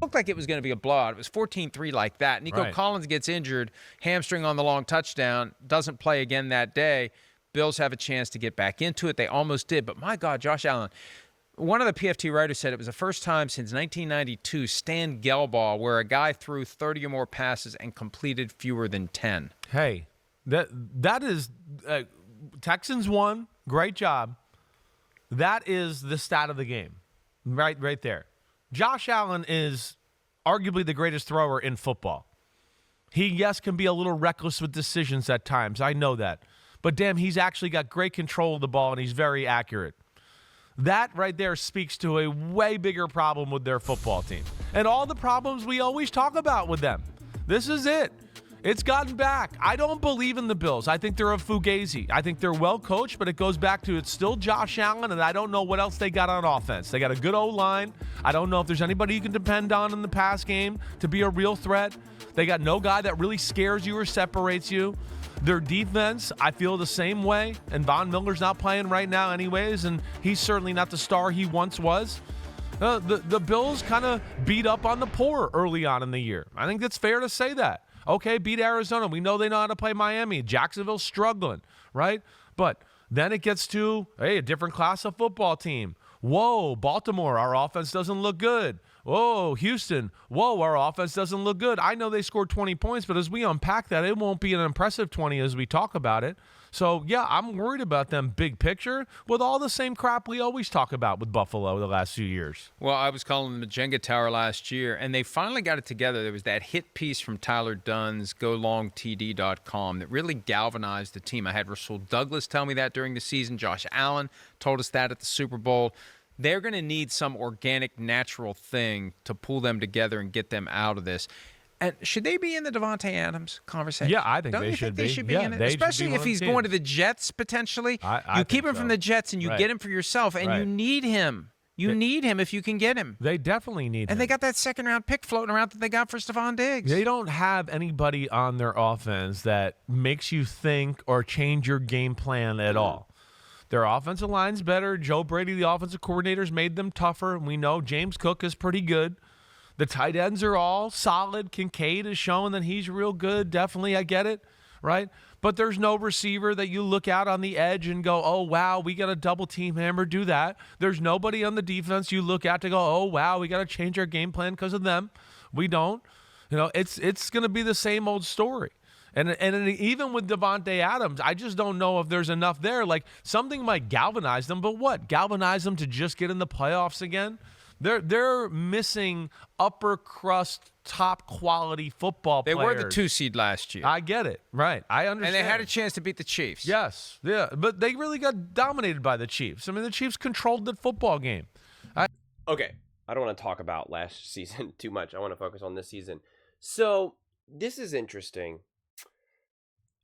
looked like it was going to be a blowout. It was 14-3 like that. Nico Right. Collins gets injured, hamstring on the long touchdown, doesn't play again that day. Bills have a chance to get back into it. They almost did. But, my God, Josh Allen, one of the PFT writers said it was the first time since 1992, Stan Gelbaugh, where a guy threw 30 or more passes and completed fewer than 10. Hey, that is Texans won. Great job. That is the stat of the game, right there. Josh Allen is arguably the greatest thrower in football. He, yes, can be a little reckless with decisions at times. I know that. But, damn, he's actually got great control of the ball, and he's very accurate. That right there speaks to a way bigger problem with their football team. And all the problems we always talk about with them. This is it. It's gotten back. I don't believe in the Bills. I think they're a fugazi. I think they're well coached, but it goes back to it's still Josh Allen, and I don't know what else they got on offense. They got a good O-line. I don't know if there's anybody you can depend on in the pass game to be a real threat. They got no guy that really scares you or separates you. Their defense, I feel the same way, and Von Miller's not playing right now anyways, and he's certainly not the star he once was. The Bills kind of beat up on the poor early on in the year. I think it's fair to say that. Okay, beat Arizona. We know they know how to play Miami. Jacksonville's struggling, right? But then it gets to, hey, a different class of football team. Whoa, Baltimore, our offense doesn't look good. Whoa, Houston, whoa, our offense doesn't look good. I know they scored 20 points, but as we unpack that, it won't be an impressive 20 as we talk about it. So, yeah, I'm worried about them big picture with all the same crap we always talk about with Buffalo the last few years. Well, I was calling them the Jenga Tower last year, and they finally got it together. There was that hit piece from Tyler Dunn's GoLongTD.com that really galvanized the team. I had Rasul Douglas tell me that during the season. Josh Allen told us that at the Super Bowl. They're going to need some organic, natural thing to pull them together and get them out of this. And should they be in the Devontae Adams conversation? Yeah, I think Don't they you should think they be. should be Yeah, in it? they should be Especially one if of the he's going to teams. the Jets, potentially. I You keep think him so. from the Jets and you Right. get him for yourself, and you Right. need him. You need him if you can get him. They definitely need And him. they got that second-round pick floating around that they got for Stephon Diggs. They don't have anybody on their offense that makes you think or change your game plan at all. Their offensive line's better. Joe Brady, the offensive coordinator's made them tougher. And we know James Cook is pretty good. The tight ends are all solid. Kincaid is showing that he's real good. Definitely, I get it, right? But there's no receiver that you look out on the edge and go, oh, wow, we got a double team him or do that. There's nobody on the defense you look at to go, oh, wow, we got to change our game plan because of them. We don't. You know, it's going to be the same old story. And even with Devontae Adams, I just don't know if there's enough there. Like, something might galvanize them, but what? Galvanize them to just get in the playoffs again? They're missing upper crust, top quality football They players. were the 2 seed last year. I get it. Right. I understand. And they had a chance to beat the Chiefs. Yes. Yeah. But they really got dominated by the Chiefs. I mean, the Chiefs controlled the football game. Okay, I don't want to talk about last season too much. I want to focus on this season. So, this is interesting.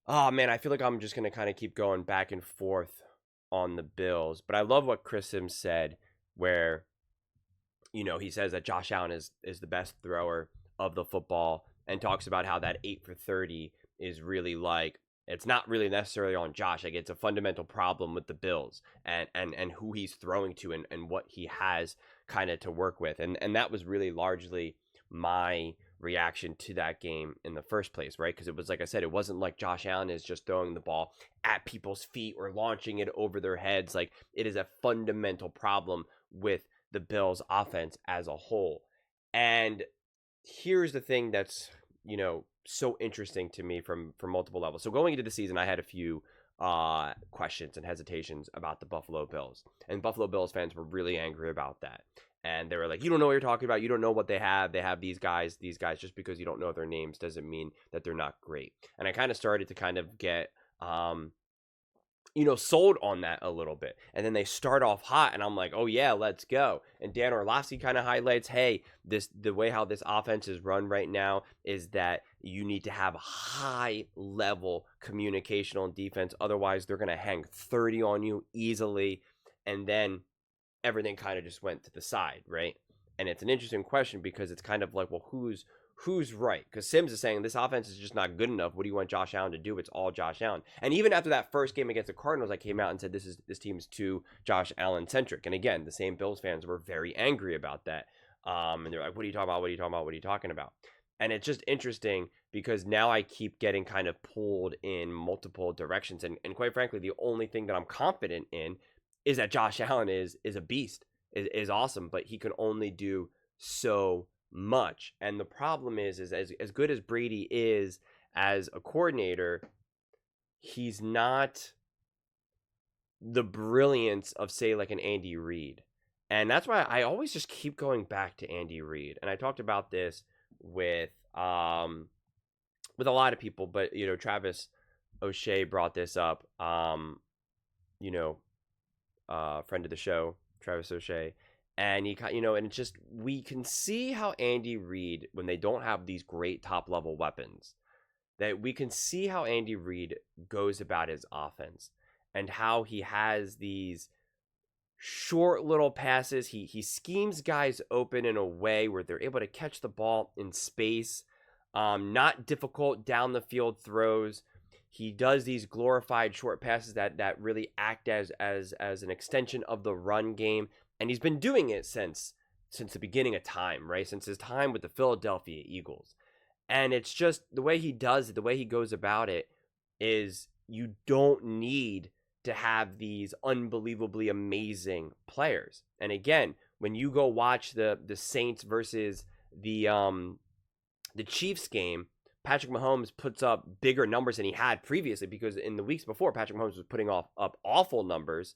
Oh, man, I feel like I'm just going to kind of keep going back and forth on the Bills. But I love what Chris Sims said, where, you know, he says that Josh Allen is the best thrower of the football and talks about how that 8 for 30 is really like, it's not really necessarily on Josh. Like, it's a fundamental problem with the Bills and who he's throwing to and what he has kind of to work with. And that was really largely my reaction to that game in the first place, right? Because it was, like I said, it wasn't like Josh Allen is just throwing the ball at people's feet or launching it over their heads. Like, it is a fundamental problem with the Bills offense as a whole. And here's the thing that's, you know, so interesting to me from multiple levels. So going into the season, I had a few questions and hesitations about the Buffalo Bills. And Buffalo Bills fans were really angry about that. And they were like, you don't know what you're talking about. You don't know what they have. They have these guys. Just because you don't know their names doesn't mean that they're not great. And I kind of started to kind of get, sold on that a little bit. And then they start off hot, and I'm like, oh yeah, let's go. And Dan Orlovsky kind of highlights, hey, the way how this offense is run right now is that you need to have high level communication on defense. Otherwise, they're going to hang 30 on you easily. And then everything kind of just went to the side, right? And it's an interesting question because it's kind of like, well, who's right? Because Sims is saying this offense is just not good enough. What do you want Josh Allen to do? It's all Josh Allen. And even after that first game against the Cardinals, I came out and said this team's too Josh Allen centric. And again, the same Bills fans were very angry about that. And they're like, what are you talking about? What are you talking about? What are you talking about? And it's just interesting because now I keep getting kind of pulled in multiple directions. And quite frankly, the only thing that I'm confident in is that Josh Allen is a beast, is awesome, but he can only do so much. And the problem is as good as Brady is as a coordinator, he's not the brilliance of, say, like an Andy Reid. And that's why I always just keep going back to Andy Reid. And I talked about this with a lot of people, but Travis O'Shea brought this up. Friend of the show, Travis O'Shea, and and it's just, we can see how Andy Reid, when they don't have these great top level weapons, that we can see how Andy Reid goes about his offense and how he has these short little passes. He schemes guys open in a way where they're able to catch the ball in space, not difficult down the field throws. He does these glorified short passes that really act as an extension of the run game, and he's been doing it since the beginning of time, right? Since his time with the Philadelphia Eagles. And it's just the way he does it, the way he goes about it, is you don't need to have these unbelievably amazing players. And again, when you go watch the Saints versus the Chiefs game, Patrick Mahomes puts up bigger numbers than he had previously, because in the weeks before, Patrick Mahomes was putting up awful numbers.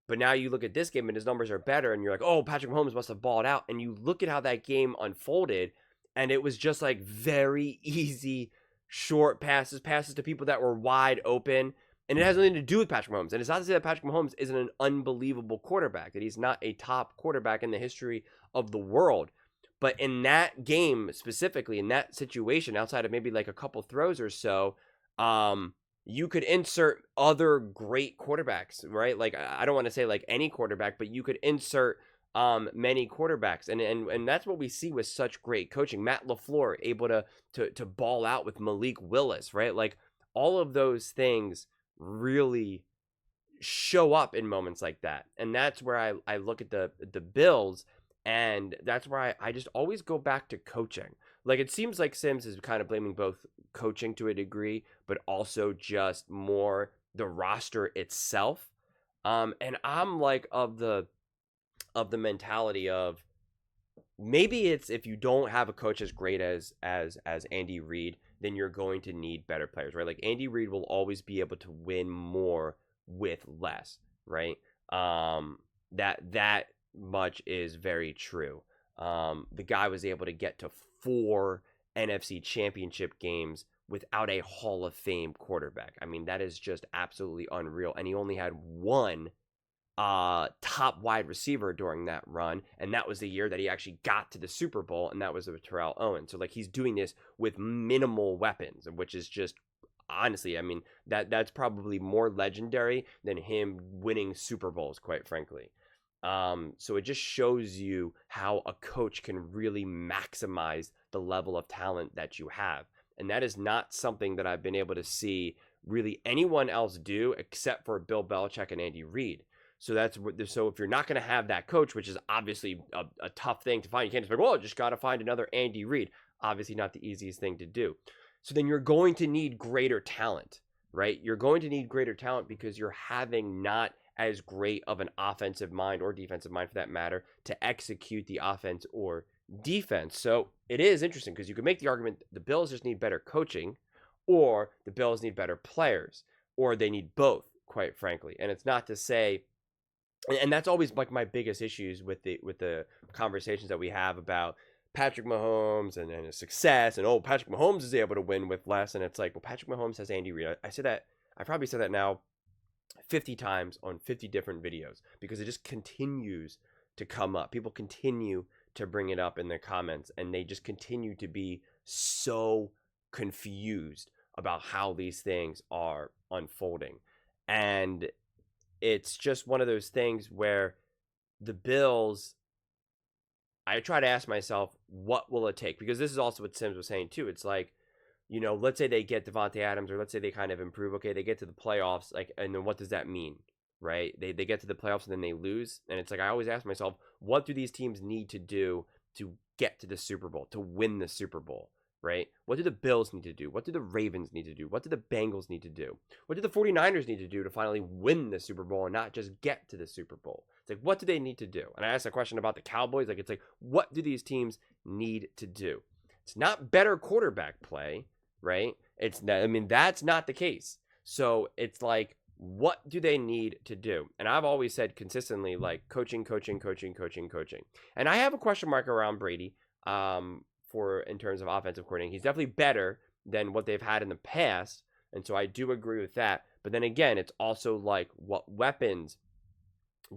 But now you look at this game and his numbers are better, and you're like, oh, Patrick Mahomes must have balled out. And you look at how that game unfolded, and it was just like very easy short passes to people that were wide open. And it has nothing to do with Patrick Mahomes. And it's not to say that Patrick Mahomes isn't an unbelievable quarterback, that he's not a top quarterback in the history of the world. But in that game specifically, in that situation, outside of maybe like a couple throws or so, you could insert other great quarterbacks, right? Like, I don't want to say like any quarterback, but you could insert many quarterbacks. And that's what we see with such great coaching. Matt LaFleur able to ball out with Malik Willis, right? Like, all of those things really show up in moments like that. And that's where I look at the Bills, and that's where I just always go back to coaching. Like, it seems like Sims is kind of blaming both coaching to a degree, but also just more the roster itself. And I'm like of the mentality of, maybe it's, if you don't have a coach as great as Andy Reid, then you're going to need better players, right? Like, Andy Reid will always be able to win more with less, right? That much is very true. The guy was able to get to 4 NFC championship games without a Hall of Fame quarterback. I mean, that is just absolutely unreal. And he only had one top wide receiver during that run, and that was the year that he actually got to the Super Bowl, and that was with Terrell Owens. So like, he's doing this with minimal weapons, which is just, honestly, I mean, that's probably more legendary than him winning Super Bowls, quite frankly. So it just shows you how a coach can really maximize the level of talent that you have. And that is not something that I've been able to see really anyone else do except for Bill Belichick and Andy Reid. So if you're not going to have that coach, which is obviously a tough thing to find, you can't just be like, well, just got to find another Andy Reid. Obviously not the easiest thing to do. So then you're going to need greater talent, right? You're going to need greater talent because you're having not as great of an offensive mind, or defensive mind for that matter, to execute the offense or defense. So it is interesting because you can make the argument the Bills just need better coaching, or the Bills need better players, or they need both, quite frankly. And it's not to say, and that's always like my biggest issues with the conversations that we have about Patrick Mahomes and his success, and Patrick Mahomes is able to win with less. And it's like, well, Patrick Mahomes has Andy Reid. I probably said that now 50 times on 50 different videos, because it just continues to come up. People continue to bring it up in their comments, and they just continue to be so confused about how these things are unfolding. And it's just one of those things where the Bills, I try to ask myself, what will it take? Because this is also what Sims was saying too. It's like, let's say they get Devontae Adams, or let's say they kind of improve. Okay, they get to the playoffs, like, and then what does that mean, right? They get to the playoffs and then they lose. And it's like, I always ask myself, what do these teams need to do to get to the Super Bowl, to win the Super Bowl, right? What do the Bills need to do? What do the Ravens need to do? What do the Bengals need to do? What do the 49ers need to do to finally win the Super Bowl and not just get to the Super Bowl? It's like, what do they need to do? And I asked a question about the Cowboys. Like, it's like, what do these teams need to do? It's not better quarterback play, right? It's not, I mean, that's not the case. So it's like, what do they need to do? And I've always said consistently, like, coaching. And I have a question mark around Brady for in terms of offensive coordinating. He's definitely better than what they've had in the past. And so I do agree with that. But then again, it's also like, what weapons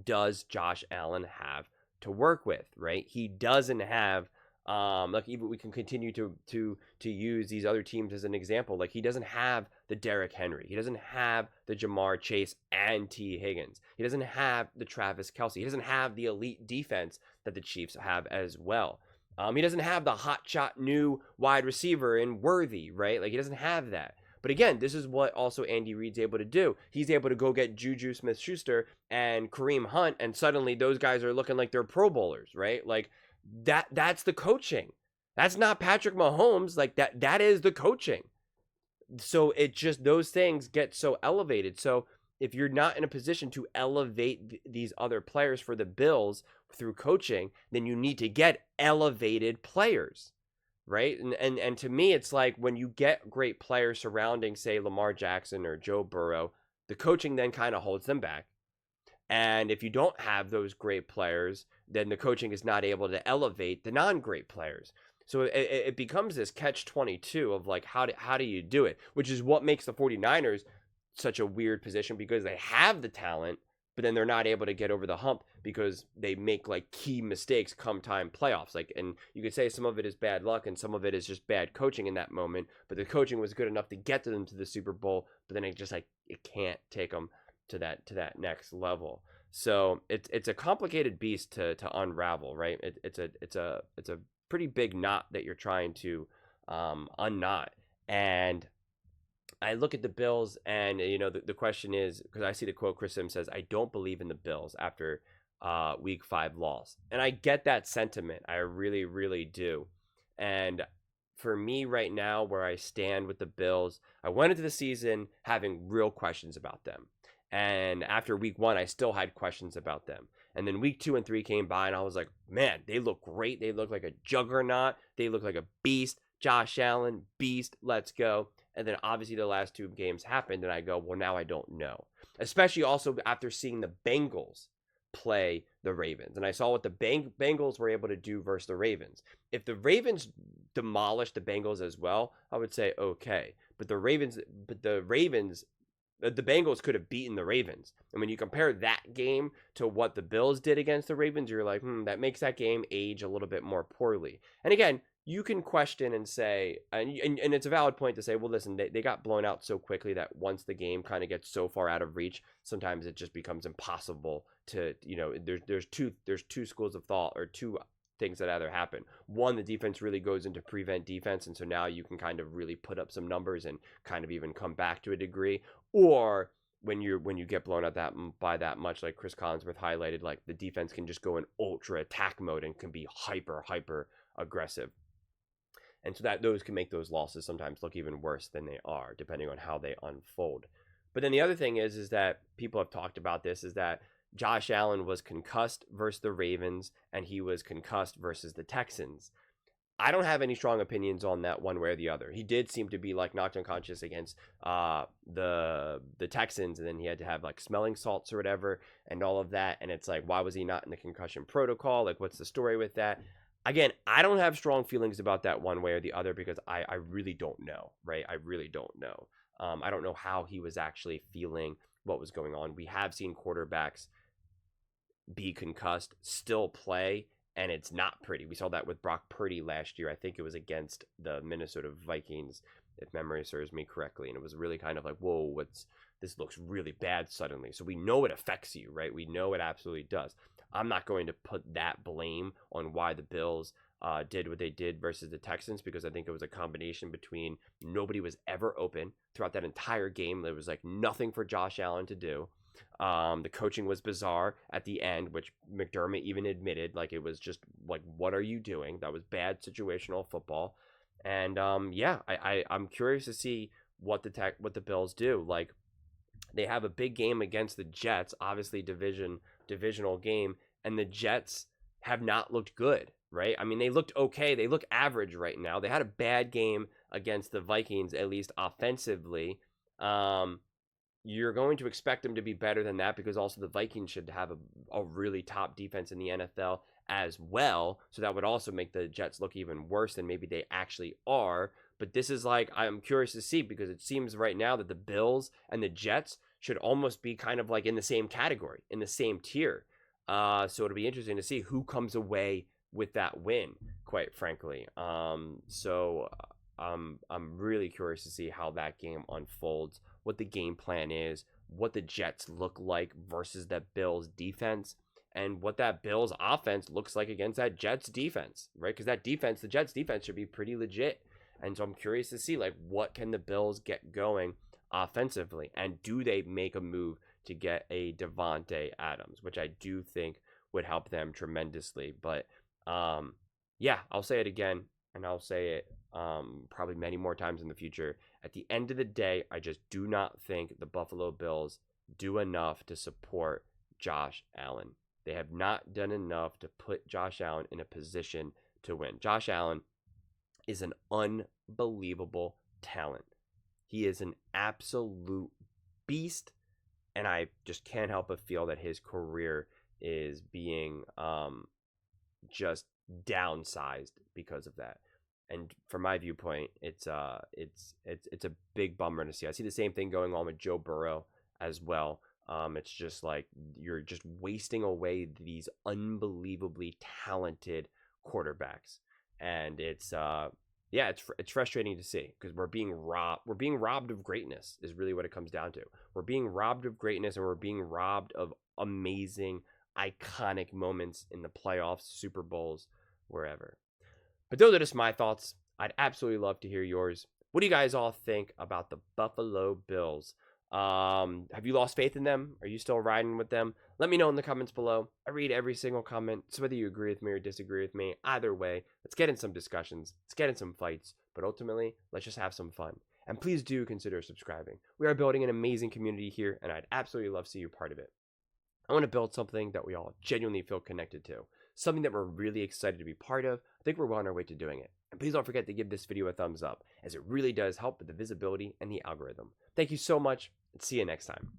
does Josh Allen have to work with, right? He doesn't have like, even we can continue to use these other teams as an example. Like, he doesn't have the Derrick Henry. He doesn't have the Jamar Chase and T. Higgins. He doesn't have the Travis Kelce. He doesn't have the elite defense that the Chiefs have as well. He doesn't have the hotshot new wide receiver in Worthy, right? Like, he doesn't have that. But again, this is what also Andy Reid's able to do. He's able to go get Juju Smith-Schuster and Kareem Hunt, and suddenly those guys are looking like they're Pro Bowlers, right? Like, that's the coaching. That's not Patrick Mahomes. Like, that is the coaching. So it just, those things get so elevated. So if you're not in a position to elevate these other players for the Bills through coaching, then you need to get elevated players, right? And to me, it's like, when you get great players surrounding, say, Lamar Jackson or Joe Burrow, the coaching then kind of holds them back. And if you don't have those great players, then the coaching is not able to elevate the non-great players. So it becomes this catch-22 of like, how do you do it? Which is what makes the 49ers such a weird position, because they have the talent, but then they're not able to get over the hump because they make like key mistakes come time playoffs. Like, and you could say some of it is bad luck and some of it is just bad coaching in that moment, but the coaching was good enough to get them to the Super Bowl, but then it just, like, it can't take them to that next level. So it's a complicated beast to unravel, right? It's a pretty big knot that you're trying to unknot. And I look at the Bills, and the question is, because I see the quote, Chris Sims says, "I don't believe in the Bills after week 5 loss," and I get that sentiment. I really, really do. And for me right now, where I stand with the Bills, I went into the season having real questions about them. And after week 1, I still had questions about them. And then week 2 and 3 came by, and I was like, man, they look great. They look like a juggernaut. They look like a beast. Josh Allen, beast. Let's go. And then obviously the last 2 games happened, and I go, well, now I don't know. Especially also after seeing the Bengals play the Ravens. And I saw what the Bengals were able to do versus the Ravens. If the Ravens demolished the Bengals as well, I would say okay. But the Bengals could have beaten the Ravens. And when you compare that game to what the Bills did against the Ravens, you're like, that makes that game age a little bit more poorly. And again, you can question and say, and it's a valid point to say, well, listen, they got blown out so quickly that once the game kind of gets so far out of reach, sometimes it just becomes impossible to, there's two schools of thought, or two things that either happen. One, the defense really goes into prevent defense, and so now you can kind of really put up some numbers and kind of even come back to a degree. Or when you get blown out by that much, like Chris Collinsworth highlighted, like the defense can just go in ultra attack mode and can be hyper aggressive. And so that those can make those losses sometimes look even worse than they are, depending on how they unfold. But then the other thing is that people have talked about this, is that Josh Allen was concussed versus the Ravens, and he was concussed versus the Texans. I don't have any strong opinions on that one way or the other. He did seem to be like knocked unconscious against the Texans, and then he had to have like smelling salts or whatever and all of that. And it's like, why was he not in the concussion protocol? Like, what's the story with that? Again, I don't have strong feelings about that one way or the other, because I really don't know, right? I really don't know. I don't know how he was actually feeling, what was going on. We have seen quarterbacks be concussed, still play, and it's not pretty. We saw that with Brock Purdy last year. I think it was against the Minnesota Vikings, if memory serves me correctly. And it was really kind of like, whoa, this looks really bad suddenly. So we know it affects you, right? We know it absolutely does. I'm not going to put that blame on why the Bills did what they did versus the Texans, because I think it was a combination between nobody was ever open throughout that entire game. There was like nothing for Josh Allen to do. The coaching was bizarre at the end, which McDermott even admitted, like, it was just like, what are you doing? That was bad situational football. And yeah, I'm curious to see what the Bills do. Like, they have a big game against the Jets, obviously divisional game, and the Jets have not looked good, right? I mean, they looked okay. They look average right now. They had a bad game against the Vikings, at least offensively. You're going to expect them to be better than that, because also the Vikings should have a really top defense in the NFL as well. So that would also make the Jets look even worse than maybe they actually are. But this is like, I'm curious to see, because it seems right now that the Bills and the Jets should almost be kind of like in the same category, in the same tier. So it'll be interesting to see who comes away with that win, quite frankly. I'm really curious to see how that game unfolds, what the game plan is, what the Jets look like versus that Bills defense, and what that Bills offense looks like against that Jets defense, right? Because that defense, the Jets defense, should be pretty legit. And so I'm curious to see, like, what can the Bills get going offensively, and do they make a move to get a Devontae Adams, which I do think would help them tremendously. But yeah, I'll say it again, and I'll say it probably many more times in the future. At the end of the day, I just do not think the Buffalo Bills do enough to support Josh Allen. They have not done enough to put Josh Allen in a position to win. Josh Allen is an unbelievable talent. He is an absolute beast, and I just can't help but feel that his career is being just downsized because of that. And from my viewpoint, it's a big bummer to see. I see the same thing going on with Joe Burrow as well. It's just like, you're just wasting away these unbelievably talented quarterbacks, and it's yeah, it's frustrating to see, because we're being robbed of greatness, is really what it comes down to. We're being robbed of greatness, and we're being robbed of amazing, iconic moments in the playoffs, Super Bowls, wherever. But those are just my thoughts. I'd absolutely love to hear yours. What do you guys all think about the Buffalo Bills? Have you lost faith in them? Are you still riding with them? Let me know in the comments below. I read every single comment, so whether you agree with me or disagree with me, either way, let's get in some discussions, let's get in some fights, but ultimately, let's just have some fun. And please do consider subscribing. We are building an amazing community here, and I'd absolutely love to see you part of it. I want to build something that we all genuinely feel connected to, something that we're really excited to be part of. I think we're well on our way to doing it. And please don't forget to give this video a thumbs up, as it really does help with the visibility and the algorithm. Thank you so much, and see you next time.